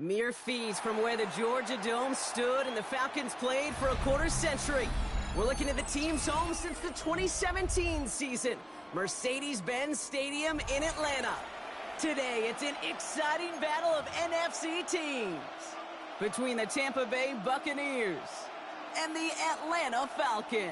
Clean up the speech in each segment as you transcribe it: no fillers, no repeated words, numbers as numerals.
Mere feet from where the Georgia Dome stood and the Falcons played for a quarter century. We're looking at the team's home since the 2017 season, Mercedes-Benz Stadium in Atlanta. Today, it's an exciting battle of NFC teams between the Tampa Bay Buccaneers and the Atlanta Falcons.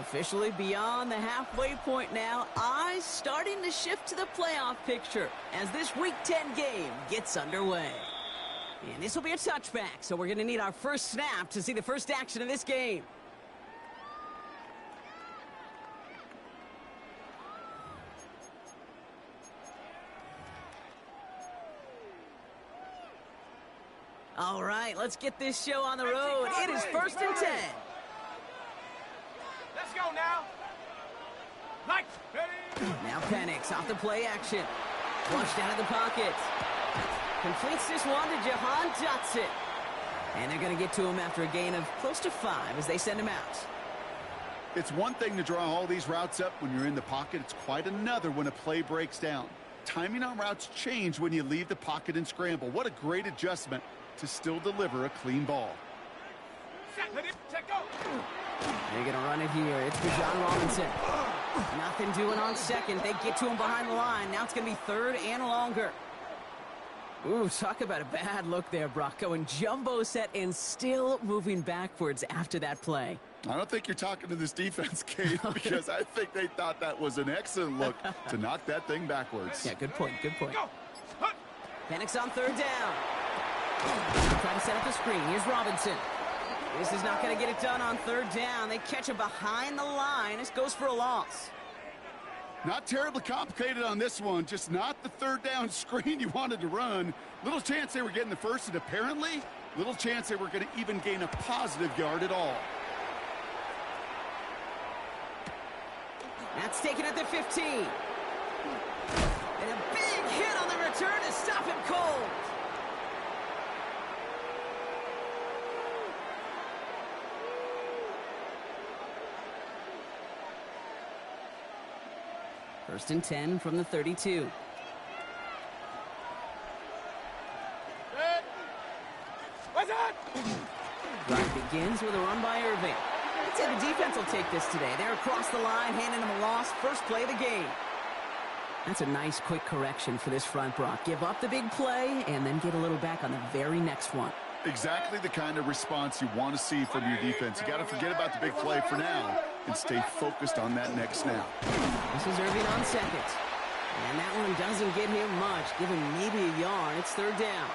Officially beyond the halfway point now, eyes starting to shift to the playoff picture as this Week 10 game gets underway. And this will be a touchback, so we're going to need our first snap to see the first action of this game. All right, let's get this show on the road. It is 1st and 10. Let's go now. Lights, ready. Now Penix off the play action. Flushed out of the pocket. Completes this one to Jahan Dotson. And they're going to get to him after a gain of close to 5 as they send him out. It's one thing to draw all these routes up when you're in the pocket. It's quite another when a play breaks down. Timing on routes change when you leave the pocket and scramble. What a great adjustment to still deliver a clean ball. Set, ready, set, go. They're going to run it here. It's Bijan Robinson. Nothing doing on second. They get to him behind the line. Now it's going to be 3rd and longer. Ooh, talk about a bad look there, Brock. Going jumbo set and still moving backwards after that play. I don't think you're talking to this defense, Kate, because I think they thought that was an excellent look to knock that thing backwards. Yeah, good point, good point. Go. Penix on 3rd down. Trying to set up the screen. Here's Robinson. This is not going to get it done on 3rd down. They catch him behind the line. This goes for a loss. Not terribly complicated on this one. Just not the 3rd down screen you wanted to run. Little chance they were getting the first, and apparently little chance they were going to even gain a positive yard at all. That's taken at the 15. And a big hit on the return to stop him cold. First and 10 from the 32. What's that? Drive begins with a run by Irving. I'd say the defense will take this today. They're across the line, handing them a loss. First play of the game. That's a nice quick correction for this front, Brock. Give up the big play and then get a little back on the very next one. Exactly the kind of response you want to see from your defense. You got to forget about the big play for now and stay focused on that next snap. This is Irving on 2nd. And that one doesn't get him much. Give him maybe a yard. It's 3rd down.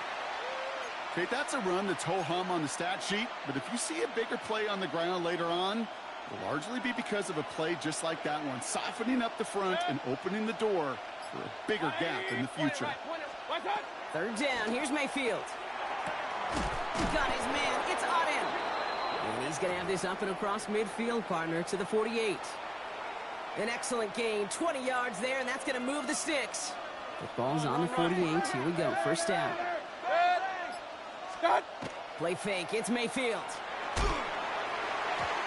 Okay, that's a run that's ho-hum on the stat sheet, but if you see a bigger play on the ground later on, it'll largely be because of a play just like that one, softening up the front and opening the door for a bigger gap in the future. 3rd down. Here's Mayfield. Got his man. It's Auden. And he's going to have this up and across midfield, partner, to the 48. An excellent gain. 20 yards there, and that's going to move the sticks. The ball's on the 48. Here we go. 1st down. Play fake. It's Mayfield.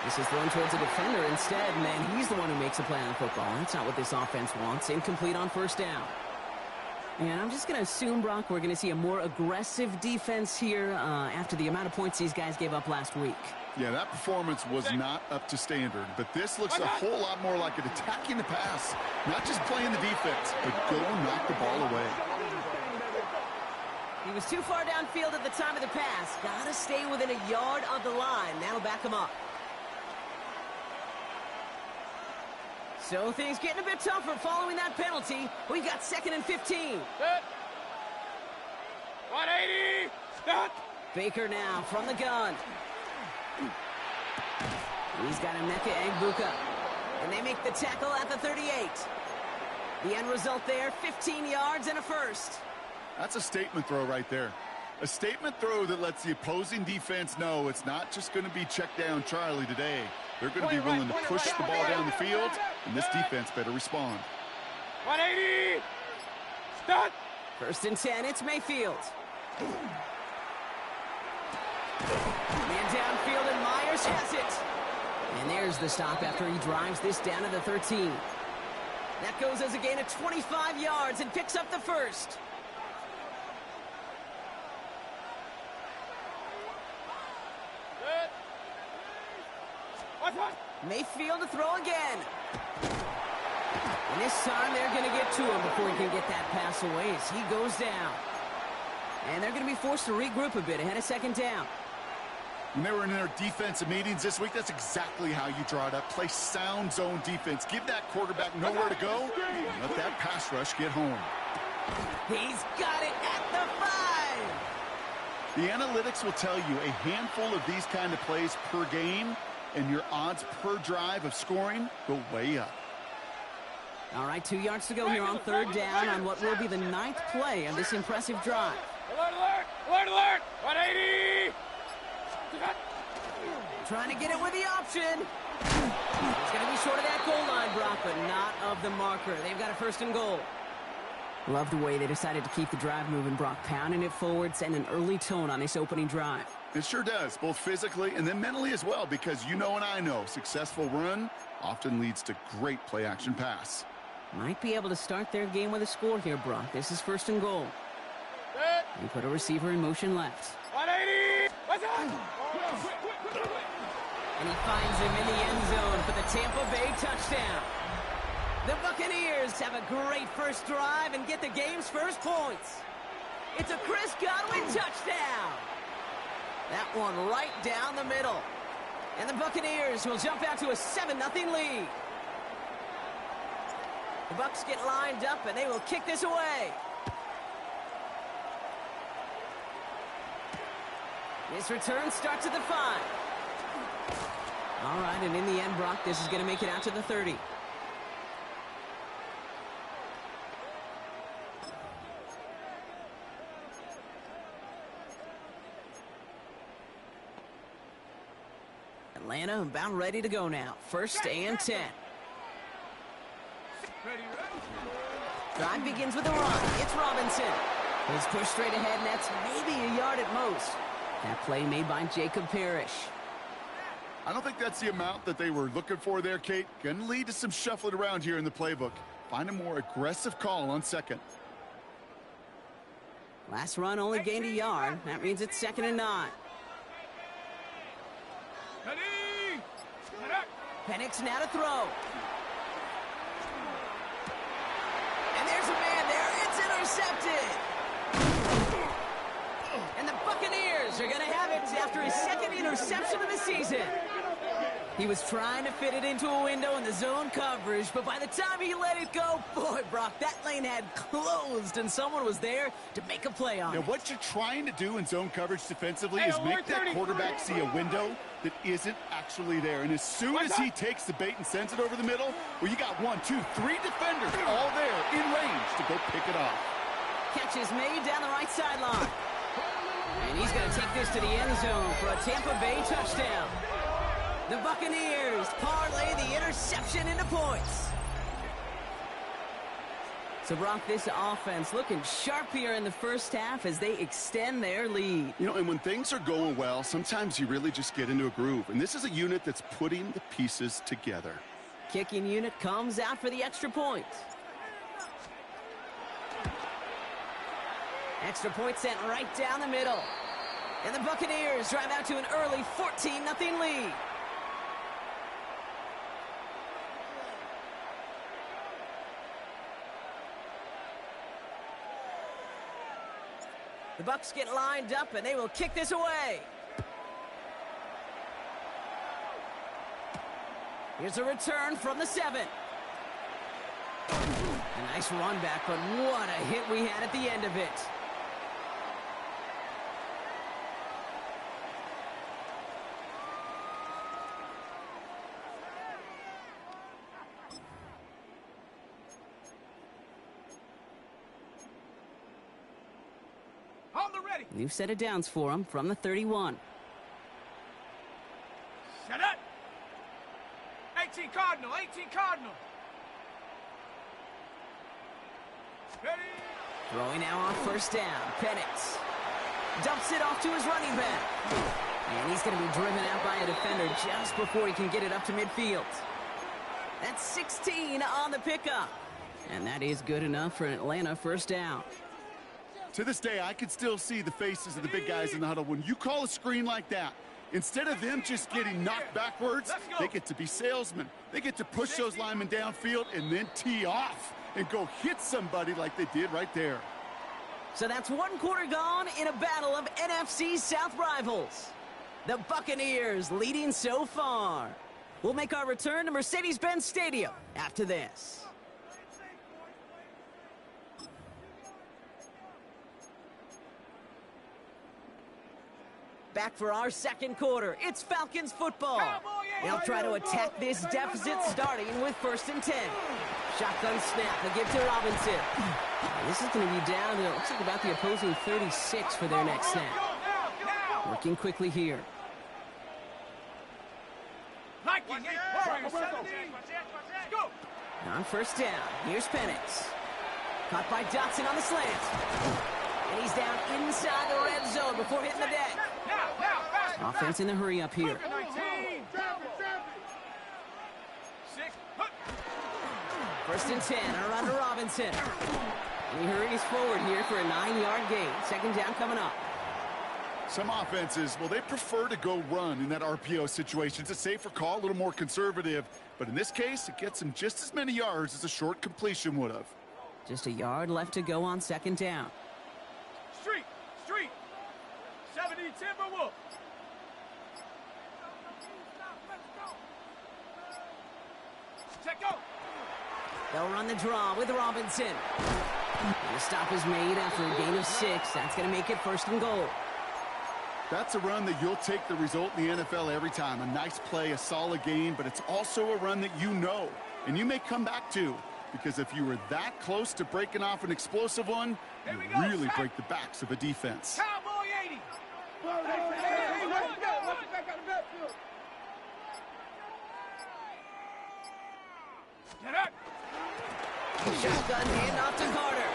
This is thrown towards a defender instead, and then he's the one who makes a play on the football. That's not what this offense wants. Incomplete on 1st down. And I'm just going to assume, Brock, we're going to see a more aggressive defense here after the amount of points these guys gave up last week. Yeah, that performance was not up to standard, but this looks a whole lot more like it attacking the pass, not just playing the defense, but go knock the ball away. He was too far downfield at the time of the pass. Got to stay within a yard of the line. That'll back him up. So things getting a bit tougher following that penalty. We've got 2nd and 15. Set. 180. Start. Baker now from the gun. He's got Emeka Egbuka. And they make the tackle at the 38. The end result there, 15 yards and a first. That's a statement throw right there. A statement throw that lets the opposing defense know it's not just going to be check down Charlie today. They're going to be willing to push the ball down the field, and this defense better respond. 180. Start. 1st and 10, it's Mayfield. Man downfield, and Myers has it. And there's the stop after he drives this down to the 13. That goes as a gain of 25 yards and picks up the first. Mayfield to throw again. And this time they're going to get to him before he can get that pass away as he goes down. And they're going to be forced to regroup a bit ahead of second down. When they were in their defensive meetings this week, that's exactly how you draw it up. Play sound zone defense. Give that quarterback nowhere to go. And let that pass rush get home. He's got it at the 5. The analytics will tell you a handful of these kind of plays per game, and your odds per drive of scoring go way up. All right, 2 yards to go here on third down on what will be the 9th play of this impressive drive. Alert, alert, alert, alert! 180! Trying to get it with the option. It's going to be short of that goal line, Brock, but not of the marker. They've got a 1st and goal. Love the way they decided to keep the drive moving, Brock, pounding it forward, sending an early tone on this opening drive. It sure does, both physically and then mentally as well, because you know and I know successful run often leads to great play-action pass. Might be able to start their game with a score here, Brock. This is 1st and goal. They put a receiver in motion left. 180! What's up? And he finds him in the end zone for the Tampa Bay touchdown. The Buccaneers have a great first drive and get the game's first points. It's a Chris Godwin touchdown. That one right down the middle. And the Buccaneers will jump out to a 7-0 lead. The Bucs get lined up and they will kick this away. This return starts at the 5. All right, and in the end, Brock, this is going to make it out to the 30. Atlanta about ready to go now. 1st and 10. Drive begins with a run. It's Robinson. He's pushed straight ahead, and that's maybe a yard at most. That play made by Jacob Parrish. I don't think that's the amount that they were looking for there, Kate. Going to lead to some shuffling around here in the playbook. Find a more aggressive call on 2nd. Last run only gained a yard. That means it's 2nd and 9. Penix now to throw. And there's a man there. It's intercepted. And the Buccaneers are going to have it after his 2nd interception of the season. He was trying to fit it into a window in the zone coverage, but by the time he let it go, boy, Brock, that lane had closed, and someone was there to make a play on it. Now, what you're trying to do in zone coverage defensively is make that quarterback see a window that isn't actually there. And as soon as he takes the bait and sends it over the middle, well, you got 1, 2, 3 defenders all there in range to go pick it off. Catch is made down the right sideline. And he's going to take this to the end zone for a Tampa Bay touchdown. The Buccaneers parlay the interception into points. So, Brock, this offense looking sharp here in the first half as they extend their lead. You know, and when things are going well, sometimes you really just get into a groove. And this is a unit that's putting the pieces together. Kicking unit comes out for the extra point. Extra point sent right down the middle. And the Buccaneers drive out to an early 14-0 lead. The Bucs get lined up, and they will kick this away. Here's a return from the 7. A nice run back, but what a hit we had at the end of it. New set of downs for him from the 31. Set up. 18 Cardinal, 18 Cardinal. Ready. Throwing now on 1st down. Penix. Dumps it off to his running back. And he's going to be driven out by a defender just before he can get it up to midfield. That's 16 on the pickup. And that is good enough for an Atlanta first down. To this day, I can still see the faces of the big guys in the huddle. When you call a screen like that, instead of them just getting knocked backwards, they get to be salesmen. They get to push those linemen downfield and then tee off and go hit somebody like they did right there. So that's one quarter gone in a battle of NFC South rivals. The Buccaneers leading so far. We'll make our return to Mercedes-Benz Stadium after this. Back for our second quarter. It's Falcons football. They'll try to attack this deficit starting with 1st and 10. Shotgun snap. They give to Robinson. This is going to be down to, it looks like, about the opposing 36 for their next snap. Working quickly here. On 1st down, here's Penix. Caught by Dotson on the slant. And he's down inside the red zone before hitting the deck. Offense in the hurry up here. 1st and 10, around to Robinson. And he hurries forward here for a 9-yard gain. 2nd down coming up. Some offenses, well, they prefer to go run in that RPO situation. It's a safer call, a little more conservative. But in this case, it gets them just as many yards as a short completion would have. Just a yard left to go on 2nd down. Street. 70 Timberwolves. Check go. They'll run the draw with Robinson. And the stop is made after a gain of 6. That's going to make it 1st and goal. That's a run that you'll take the result in the NFL every time. A nice play, a solid game, but it's also a run that you know and you may come back to, because if you were that close to breaking off an explosive one, you really break the backs of a defense. Cowboy 80. Get up. Shotgun handoff to Carter.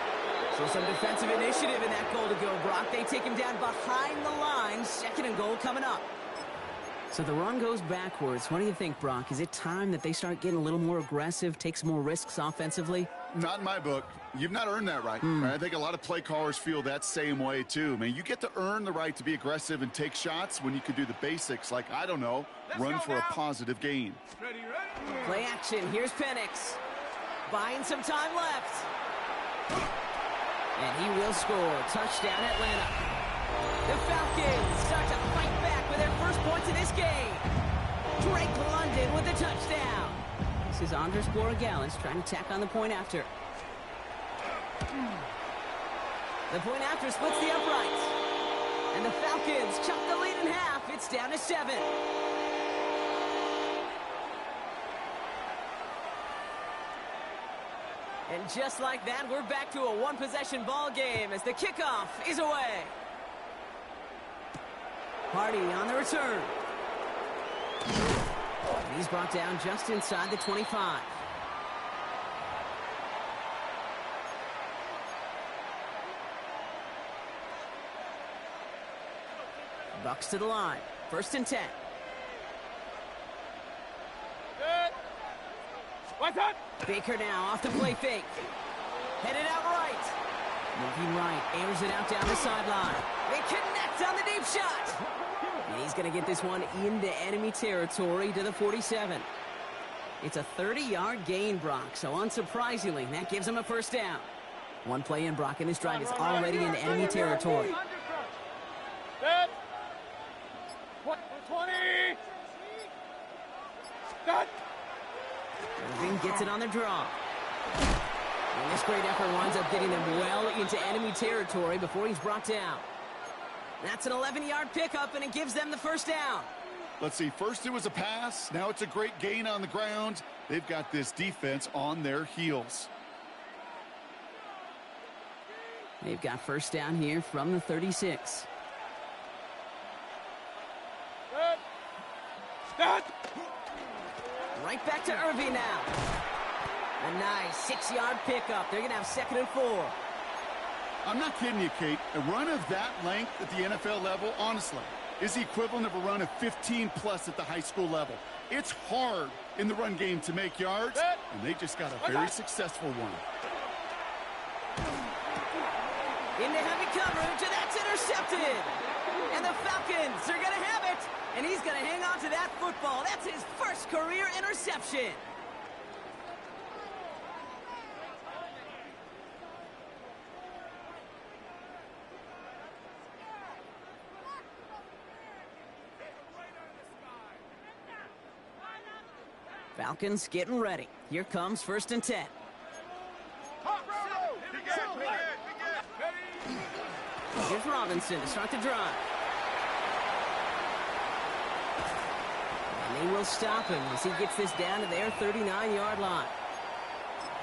So some defensive initiative in that goal to go, Brock. They take him down behind the line. 2nd and goal coming up. So the run goes backwards. What do you think, Brock? Is it time that they start getting a little more aggressive, take some more risks offensively? Not in my book. You've not earned that right. I think a lot of play callers feel that same way, too. Man, you get to earn the right to be aggressive and take shots when you can do the basics, like, I don't know, run for a positive gain. Ready. Play action. Here's Penix. Buying some time left. And he will score. Touchdown, Atlanta. The Falcons start to fight back with their first points in this game. Drake London with the touchdown. This is Andres Borregales trying to tack on the point after. The point after splits the uprights. And the Falcons chop the lead in half. It's down to 7. And just like that, we're back to a one-possession ball game as the kickoff is away. Hardy on the return. And he's brought down just inside the 25. Bucks to the line. 1st and 10. What's up? Baker now off the play fake. Headed out right. Moving right. Airs it out down the sideline. They connect on the deep shot. And he's going to get this one into enemy territory to the 47. It's a 30-yard gain, Brock. So unsurprisingly, that gives him a 1st down. One play in, Brock, and this drive is already into enemy territory. 20. Irving gets it on the draw. And this great effort winds up getting them well into enemy territory before he's brought down. That's an 11-yard pickup, and it gives them the 1st down. Let's see, first it was a pass, now it's a great gain on the ground. They've got this defense on their heels. They've got 1st down here from the 36. Right back to Irving now. A nice 6-yard pickup. They're going to have 2nd and 4. I'm not kidding you, Kate. A run of that length at the NFL level, honestly, is the equivalent of a run of 15-plus at the high school level. It's hard in the run game to make yards, and they just got a very successful one. Into heavy coverage, and that's intercepted. And the Falcons are going to have it, and he's going to hang on to that football. That's his first career interception. Falcons getting ready. Here comes 1st and 10. Here's Robinson to start the drive. And they will stop him as he gets this down to their 39-yard line.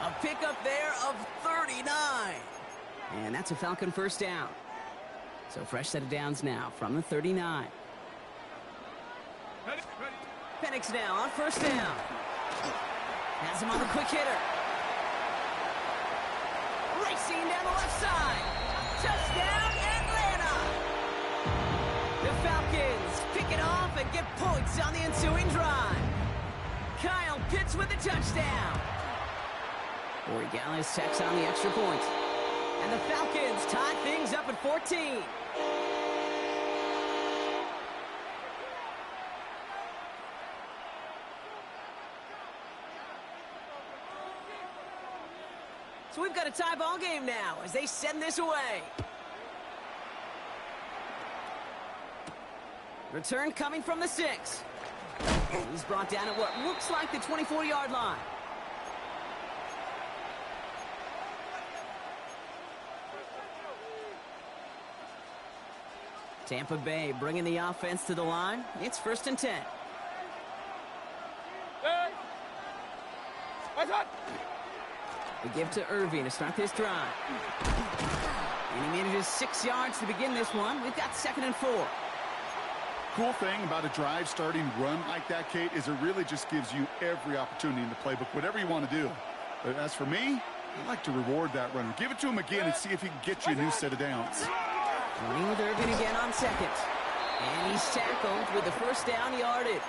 A pickup there of 39. And that's a Falcon first down. So fresh set of downs now from the 39. Penix now on 1st down. Has him on the quick hitter. Racing down the left side. Touchdown, Atlanta! The Falcons pick it off and get points on the ensuing drive. Kyle Pitts with the touchdown. Corey Gallis tacks on the extra point. And the Falcons tie things up at 14. So we've got a tie ball game now as they send this away. Return coming from the 6. He's brought down at what looks like the 24-yard line. Tampa Bay bringing the offense to the line. It's 1st and 10. We give to Irving to start this drive. And he manages 6 yards to begin this one. We've got 2nd and 4. Cool thing about a drive starting run like that, Kate, is it really just gives you every opportunity in the playbook, whatever you want to do. But as for me, I like to reward that runner. Give it to him again and see if he can get you a new set of downs. Running with Irving again on 2nd. And he's tackled with the first down yardage.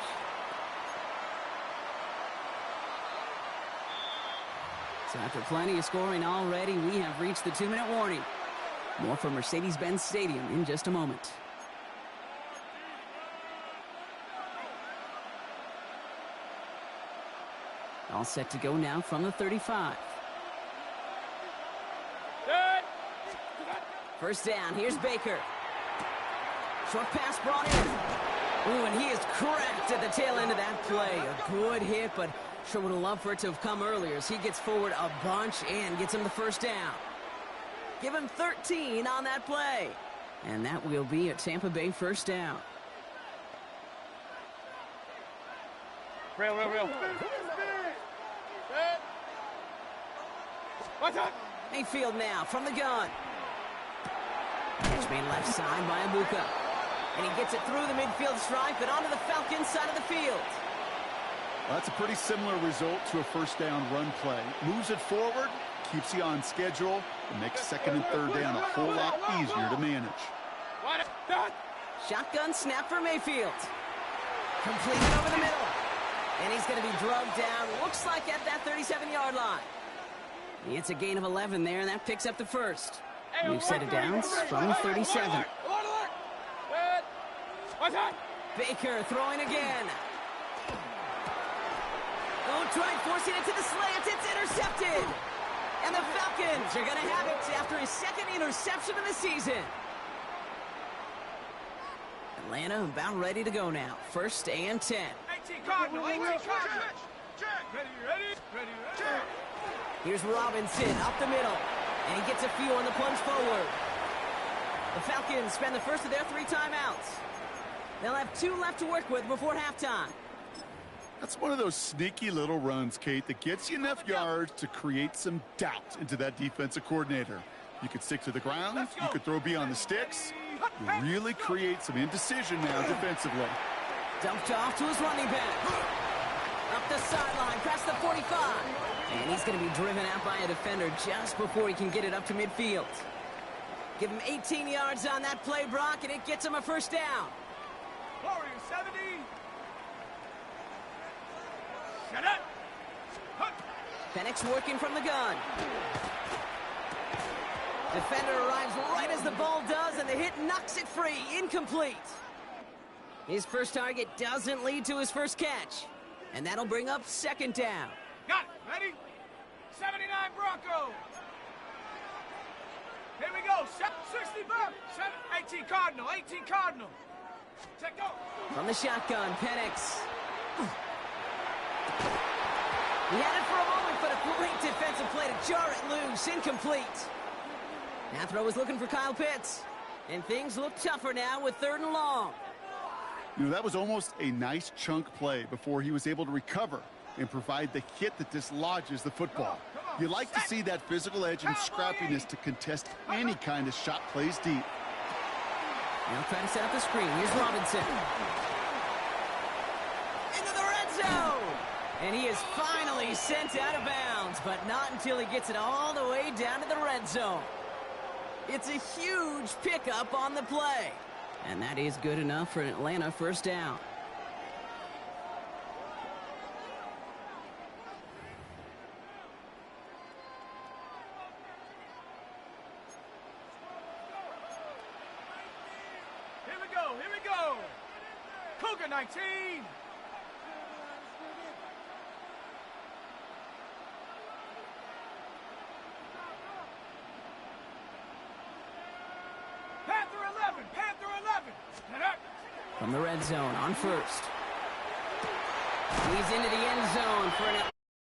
So after plenty of scoring already, we have reached the 2-minute warning. More from Mercedes-Benz Stadium in just a moment. All set to go now from the 35. First down, here's Baker. Short pass brought in. Ooh, and he is cracked at the tail end of that play. A good hit, but sure would have loved for it to have come earlier as he gets forward a bunch and gets him the first down. Give him 13 on that play. And that will be a Tampa Bay first down. Real. Mayfield now from the gun. Catch made left side by Abuka. And he gets it through the midfield stripe and onto the Falcons side of the field. Well, that's a pretty similar result to a first down run play. Moves it forward, keeps you on schedule, and makes 2nd and 3rd down a whole lot easier to manage. Shotgun snap for Mayfield. Completed over the middle. And he's going to be drugged down, looks like at that 37-yard line. It's a gain of 11 there, and that picks up the first. We've set it downs from the 37. Baker throwing again. Oh, try forcing it to the slant. It's intercepted. And the Falcons are going to have it after his 2nd interception of the season. Atlanta about ready to go now. 1st and 10. 18 Cardinal, 18 Cardinal. Ready. Here's Robinson up the middle. And he gets a few on the plunge forward. The Falcons spend the first of their 3 timeouts. They'll have 2 left to work with before halftime. That's one of those sneaky little runs, Kate, that gets you enough yards to create some doubt into that defensive coordinator. You could stick to the ground. You could throw beyond the sticks. You really create some indecision now defensively. Dumped off to his running back. Up the sideline, past the 45. And he's going to be driven out by a defender just before he can get it up to midfield. Give him 18 yards on that play, Brock, and it gets him a first down. Warriors 70. Shut up. Penix working from the gun. Defender arrives right as the ball does, and the hit knocks it free. Incomplete. His first target doesn't lead to his first catch. And that'll bring up second down. Got it. Ready? 79 Broncos. Here we go. 65. 18 Cardinal. 18 Cardinal. Check go. From the shotgun, Penix. He had it for a moment, but a great defensive play to jar it loose. Incomplete. Now throw is looking for Kyle Pitts. And things look tougher now with 3rd and long. You know, that was almost a nice chunk play before he was able to recover and provide the hit that dislodges the football. You like to see that physical edge and scrappiness to contest any kind of shot plays deep. Now trying to set up the screen. Here's Robinson. Into the red zone! And he is finally sent out of bounds, but not until he gets it all the way down to the red zone. It's a huge pickup on the play. And that is good enough for an Atlanta first down. Here we go. Here we go. Cougar 19. Panther 11. Panther 11. From the red zone on first. He's into the end zone for an